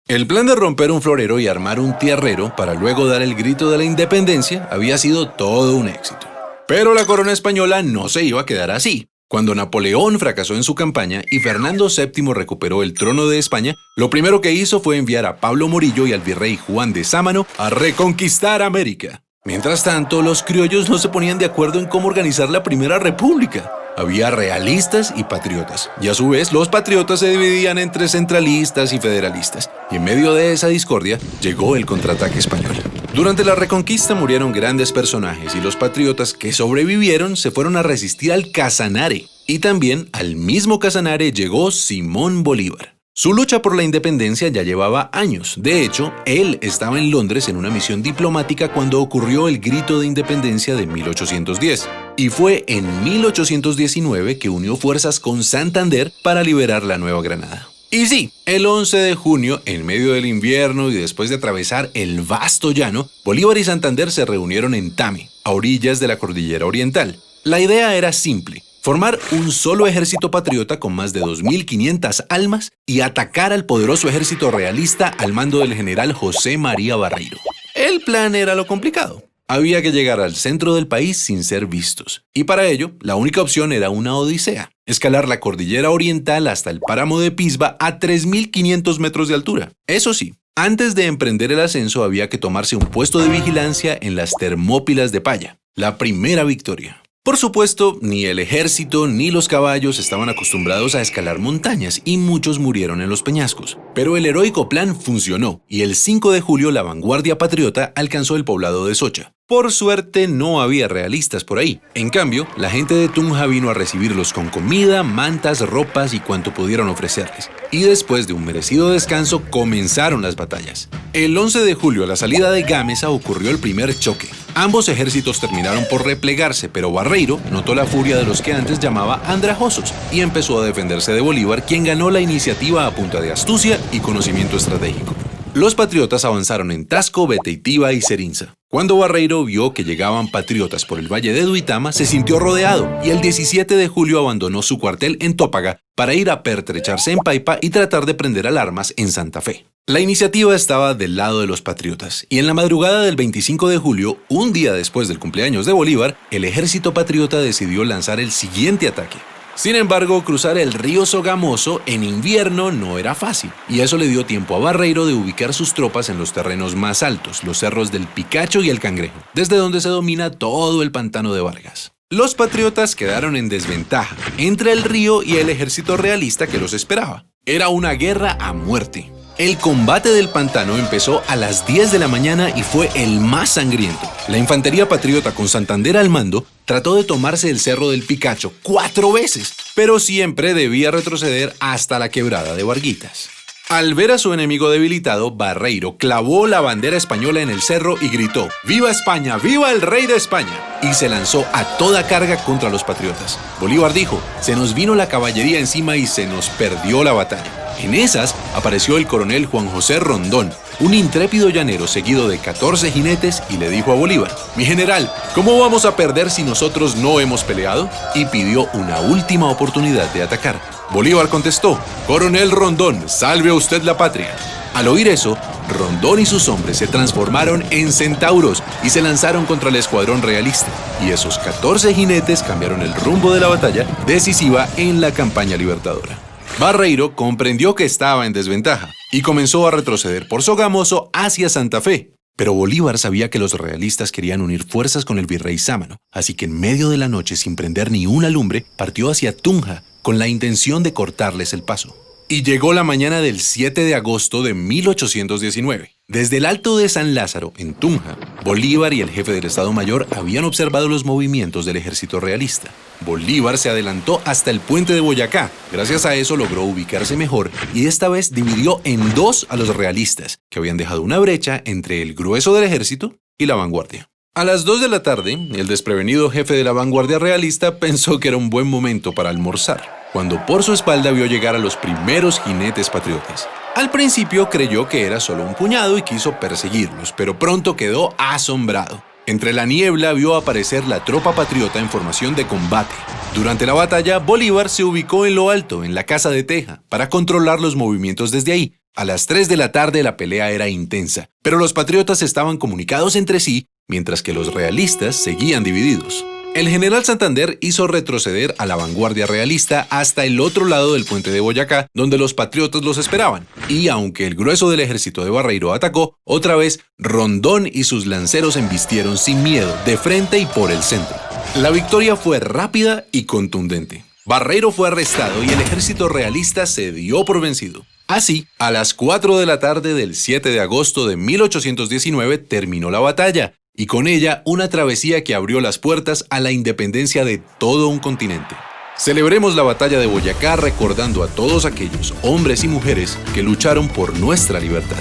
El plan de romper un florero y armar un tierrero para luego dar el grito de la independencia había sido todo un éxito. Pero la corona española no se iba a quedar así. Cuando Napoleón fracasó en su campaña y Fernando VII recuperó el trono de España, lo primero que hizo fue enviar a Pablo Morillo y al virrey Juan de Sámano a reconquistar América. Mientras tanto, los criollos no se ponían de acuerdo en cómo organizar la Primera República. Había realistas y patriotas, y a su vez los patriotas se dividían entre centralistas y federalistas, y en medio de esa discordia llegó el contraataque español. Durante la Reconquista murieron grandes personajes y los patriotas que sobrevivieron se fueron a resistir al Casanare, y también al mismo Casanare llegó Simón Bolívar. Su lucha por la independencia ya llevaba años. De hecho, él estaba en Londres en una misión diplomática cuando ocurrió el Grito de Independencia de 1810. Y fue en 1819 que unió fuerzas con Santander para liberar la Nueva Granada. Y sí, el 11 de junio, en medio del invierno y después de atravesar el vasto llano, Bolívar y Santander se reunieron en Tame, a orillas de la Cordillera Oriental. La idea era simple: formar un solo ejército patriota con más de 2.500 almas y atacar al poderoso ejército realista al mando del general José María Barreiro. El plan era lo complicado. Había que llegar al centro del país sin ser vistos. Y para ello, la única opción era una odisea: escalar la Cordillera Oriental hasta el páramo de Pisba a 3.500 metros de altura. Eso sí, antes de emprender el ascenso había que tomarse un puesto de vigilancia en las Termópilas de Paya, la primera victoria. Por supuesto, ni el ejército ni los caballos estaban acostumbrados a escalar montañas y muchos murieron en los peñascos. Pero el heroico plan funcionó y el 5 de julio la vanguardia patriota alcanzó el poblado de Socha. Por suerte no había realistas por ahí. En cambio, la gente de Tunja vino a recibirlos con comida, mantas, ropas y cuanto pudieron ofrecerles. Y después de un merecido descanso comenzaron las batallas. El 11 de julio a la salida de Gámeza ocurrió el primer choque. Ambos ejércitos terminaron por replegarse, pero Barreiro notó la furia de los que antes llamaba andrajosos y empezó a defenderse de Bolívar, quien ganó la iniciativa a punta de astucia y conocimiento estratégico. Los patriotas avanzaron en Tasco, Beteitiva y Serinza. Cuando Barreiro vio que llegaban patriotas por el valle de Duitama, se sintió rodeado y el 17 de julio abandonó su cuartel en Tópaga para ir a pertrecharse en Paipa y tratar de prender alarmas en Santa Fe. La iniciativa estaba del lado de los patriotas, y en la madrugada del 25 de julio, un día después del cumpleaños de Bolívar, el ejército patriota decidió lanzar el siguiente ataque. Sin embargo, cruzar el río Sogamoso en invierno no era fácil, y eso le dio tiempo a Barreiro de ubicar sus tropas en los terrenos más altos, los cerros del Picacho y el Cangrejo, desde donde se domina todo el pantano de Vargas. Los patriotas quedaron en desventaja entre el río y el ejército realista que los esperaba. Era una guerra a muerte. El combate del pantano empezó a las 10 de la mañana y fue el más sangriento. La infantería patriota con Santander al mando trató de tomarse el cerro del Picacho 4 veces, pero siempre debía retroceder hasta la quebrada de Varguitas. Al ver a su enemigo debilitado, Barreiro clavó la bandera española en el cerro y gritó: ¡Viva España! ¡Viva el rey de España! Y se lanzó a toda carga contra los patriotas. Bolívar dijo: se nos vino la caballería encima y se nos perdió la batalla. En esas apareció el coronel Juan José Rondón, un intrépido llanero seguido de 14 jinetes, y le dijo a Bolívar: mi general, ¿cómo vamos a perder si nosotros no hemos peleado? Y pidió una última oportunidad de atacar. Bolívar contestó: coronel Rondón, salve a usted la patria. Al oír eso, Rondón y sus hombres se transformaron en centauros y se lanzaron contra el escuadrón realista. Y esos 14 jinetes cambiaron el rumbo de la batalla decisiva en la campaña libertadora. Barreiro comprendió que estaba en desventaja y comenzó a retroceder por Sogamoso hacia Santa Fe. Pero Bolívar sabía que los realistas querían unir fuerzas con el virrey Sámano, así que en medio de la noche, sin prender ni una lumbre, partió hacia Tunja con la intención de cortarles el paso. Y llegó la mañana del 7 de agosto de 1819. Desde el Alto de San Lázaro, en Tunja, Bolívar y el jefe del Estado Mayor habían observado los movimientos del ejército realista. Bolívar se adelantó hasta el puente de Boyacá. Gracias a eso logró ubicarse mejor y esta vez dividió en dos a los realistas, que habían dejado una brecha entre el grueso del ejército y la vanguardia. A las 2 de la tarde, el desprevenido jefe de la vanguardia realista pensó que era un buen momento para almorzar, cuando por su espalda vio llegar a los primeros jinetes patriotas. Al principio creyó que era solo un puñado y quiso perseguirlos, pero pronto quedó asombrado. Entre la niebla vio aparecer la tropa patriota en formación de combate. Durante la batalla, Bolívar se ubicó en lo alto, en la Casa de Teja, para controlar los movimientos desde ahí. A las 3 de la tarde la pelea era intensa, pero los patriotas estaban comunicados entre sí, mientras que los realistas seguían divididos. El general Santander hizo retroceder a la vanguardia realista hasta el otro lado del puente de Boyacá, donde los patriotas los esperaban. Y aunque el grueso del ejército de Barreiro atacó, otra vez Rondón y sus lanceros embistieron sin miedo, de frente y por el centro. La victoria fue rápida y contundente. Barreiro fue arrestado y el ejército realista se dio por vencido. Así, a las 4 de la tarde del 7 de agosto de 1819 terminó la batalla, y con ella una travesía que abrió las puertas a la independencia de todo un continente. Celebremos la batalla de Boyacá recordando a todos aquellos hombres y mujeres que lucharon por nuestra libertad.